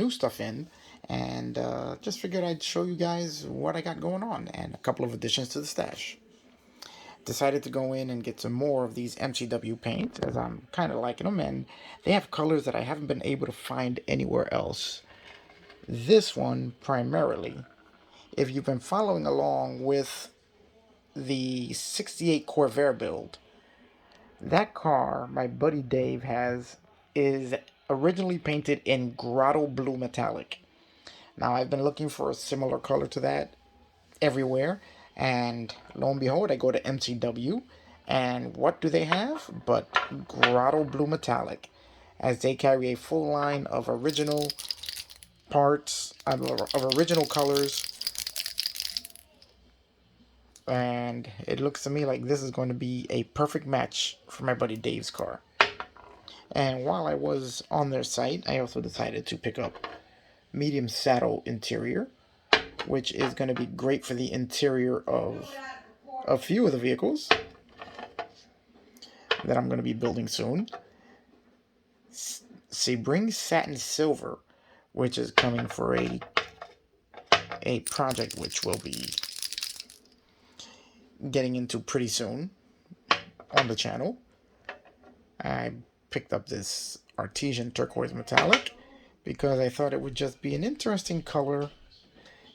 new stuff in, and just figured I'd show you guys what I got going on and a couple of additions to the stash. Decided to go in and get some more of these MCW paint as I'm kind of liking them, and they have colors that I haven't been able to find anywhere else. This one primarily, if you've been following along with the 68 Corvair build, that car my buddy Dave has is originally painted in grotto blue metallic. Now I've been looking for a similar color to that everywhere, and lo and behold, I go to MCW, and what do they have but grotto blue metallic, as they carry a full line of original parts, of original colors, and it looks to me like this is going to be a perfect match for my buddy Dave's car. And while I was on their site, I also decided to pick up medium saddle interior, which is going to be great for the interior of a few of the vehicles that I'm going to be building soon. Sebring Satin Silver, which is coming for a project which we'll be getting into pretty soon on the channel. I picked up this Artesian Turquoise Metallic because I thought it would just be an interesting color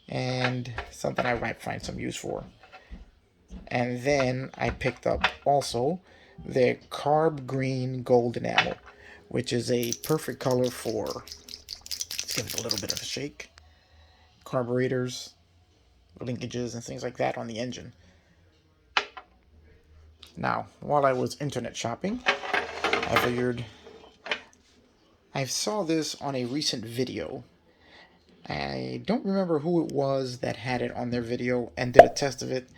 and something I might find some use for. And then I picked up also the Carb Green Gold Enamel, which is a perfect color for, let's give it a little bit of a shake, carburetors, linkages, and things like that on the engine. Now, while I was internet shopping, I figured I saw this on a recent video. I don't remember who it was that had it on their video and did a test of it,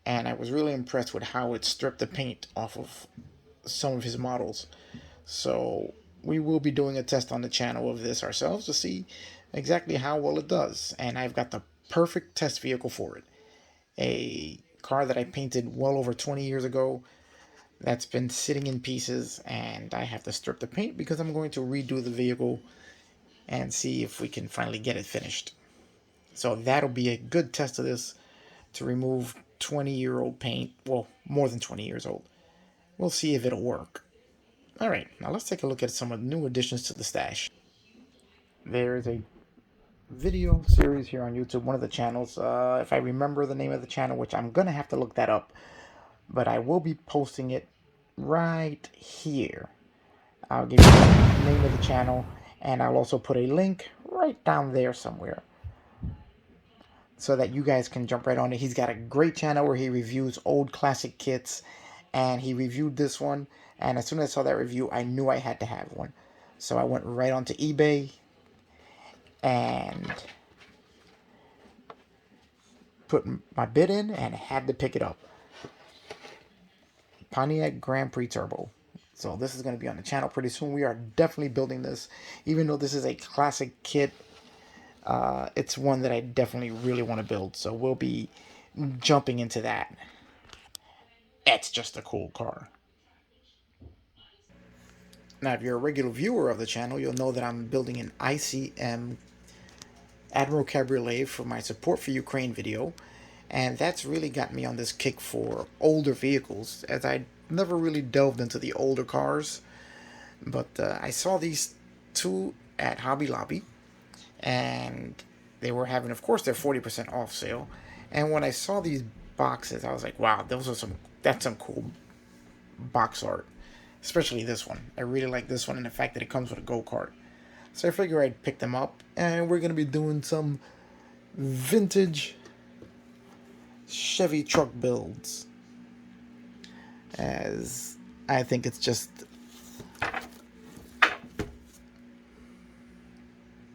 and I was really impressed with how it stripped the paint off of some of his models. So we will be doing a test on the channel of this ourselves to see exactly how well it does, and I've got the perfect test vehicle for it. A car that I painted well over 20 years ago that's been sitting in pieces, and I have to strip the paint because I'm going to redo the vehicle and see if we can finally get it finished. So that'll be a good test of this, to remove 20-year-old paint. Well, more than 20 years old. We'll see if it'll work. Alright, now let's take a look at some of the new additions to the stash. There is a video series here on YouTube, one of the channels, if I remember the name of the channel, which I'm gonna have to look that up, but I will be posting it right here. I'll give you the name of the channel, and I'll also put a link right down there somewhere so that you guys can jump right on it. He's got a great channel where he reviews old classic kits, and he reviewed this one, and as soon as I saw that review, I knew I had to have one. So I went right onto eBay and put my bid in and had to pick it up. Pontiac Grand Prix Turbo. So this is going to be on the channel pretty soon. We are definitely building this. Even though this is a classic kit, it's one that I definitely really want to build. So we'll be jumping into that. It's just a cool car. Now, if you're a regular viewer of the channel, you'll know that I'm building an ICM Admiral Cabriolet for my Support for Ukraine video. And that's really got me on this kick for older vehicles, as I never really delved into the older cars. But I saw these two at Hobby Lobby, and they were having, of course, their 40% off sale. And when I saw these boxes, I was like, wow, that's some cool box art. Especially this one. I really like this one, and the fact that it comes with a go-kart. So I figured I'd pick them up, and we're going to be doing some vintage Chevy truck builds, as I think it's just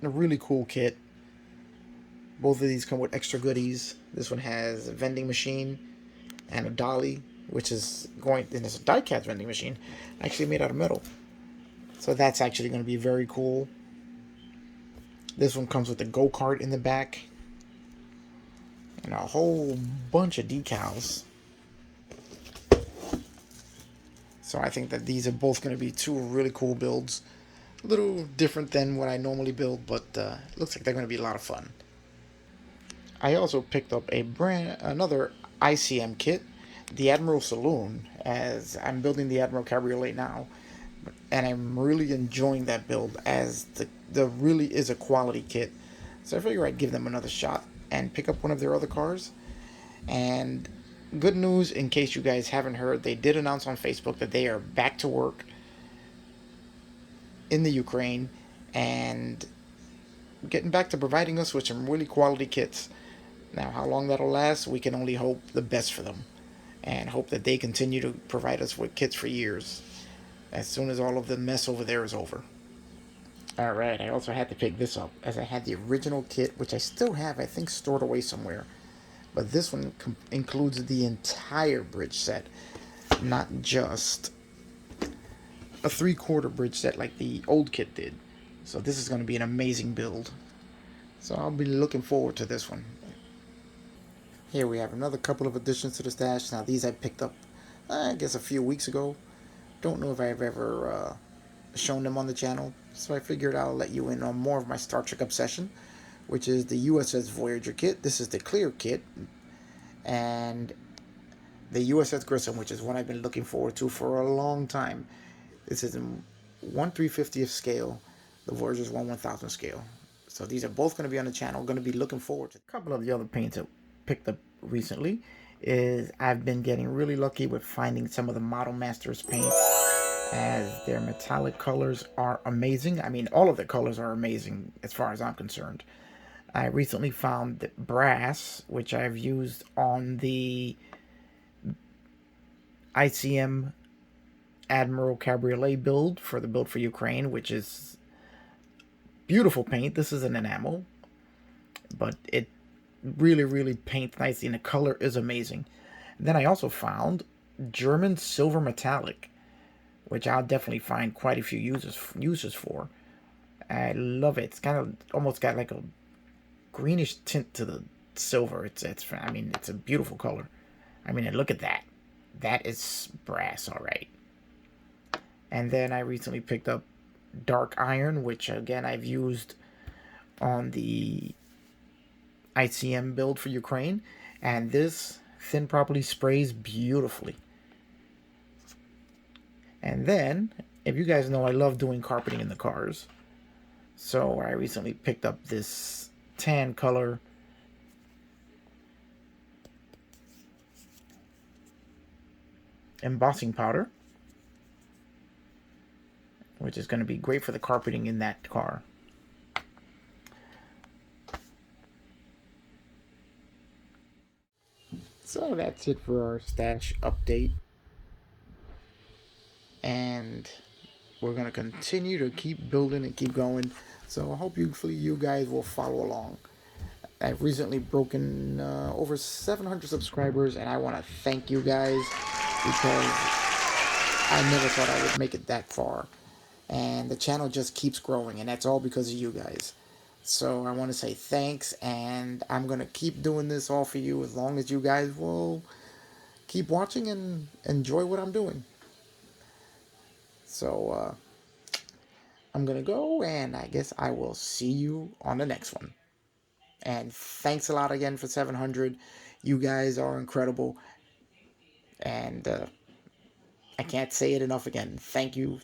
a really cool kit. Both of these come with extra goodies. This one has a vending machine and a dolly, which is and it's a die-cast vending machine, actually made out of metal. So that's actually going to be very cool. This one comes with a go-kart in the back and a whole bunch of decals. So I think that these are both going to be two really cool builds. A little different than what I normally build, but looks like they're going to be a lot of fun. I also picked up another ICM kit, the Admiral Saloon, as I'm building the Admiral Cabriolet now, and I'm really enjoying that build as the really is a quality kit. So I figure I'd give them another shot and pick up one of their other cars. And good news, in case you guys haven't heard, they did announce on Facebook that they are back to work in the Ukraine and getting back to providing us with some really quality kits. Now, how long that'll last, we can only hope the best for them and hope that they continue to provide us with kits for years as soon as all of the mess over there is over. Alright, I also had to pick this up as I had the original kit, which I still have, I think, stored away somewhere. But this one includes the entire bridge set, not just a 3/4 bridge set like the old kit did. So this is going to be an amazing build. So I'll be looking forward to this one. Here we have another couple of additions to the stash. Now these I picked up, I guess, a few weeks ago. Don't know if I've ever shown them on the channel, so I figured I'll let you in on more of my Star Trek obsession, which is the USS Voyager kit. This is the clear kit, and the USS Grissom, which is one I've been looking forward to for a long time. This is in 1/350th scale. The Voyager's 1/1000th scale. So these are both going to be on the channel. Going to be looking forward to a couple of the other paints I picked up recently. Is I've been getting really lucky with finding some of the Model Masters paints, as their metallic colors are amazing. I mean, all of the colors are amazing as far as I'm concerned. I recently found brass, which I've used on the ICM Admiral Cabriolet build for the build for Ukraine, which is beautiful paint. This is an enamel, but it really paints nicely, and the color is amazing. And then I also found German silver metallic, which I'll definitely find quite a few uses for. I love it. It's kind of almost got like a greenish tint to the silver. I mean, it's a beautiful color. I mean, look at that. That is brass, all right. And then I recently picked up dark iron, which again I've used on the ICM build for Ukraine, and this thin property sprays beautifully. And then, if you guys know, I love doing carpeting in the cars, so I recently picked up this tan color embossing powder, which is going to be great for the carpeting in that car. So that's it for our stash update. And we're going to continue to keep building and keep going. So hopefully you guys will follow along. I've recently broken over 700 subscribers, and I want to thank you guys because I never thought I would make it that far. And the channel just keeps growing, and that's all because of you guys. So I want to say thanks, and I'm going to keep doing this all for you as long as you guys will keep watching and enjoy what I'm doing. So I'm going to go, and I guess I will see you on the next one. And thanks a lot again for 700. You guys are incredible, and I can't say it enough again. Thank you.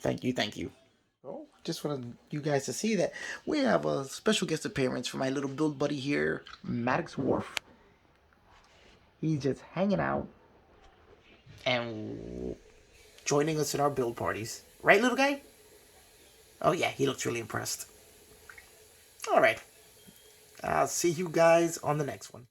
Oh, just wanted you guys to see that we have a special guest appearance from my little build buddy here, Maddox Wharf. He's just hanging out and joining us in our build parties. Right, little guy? Oh, yeah, he looks really impressed. All right. I'll see you guys on the next one.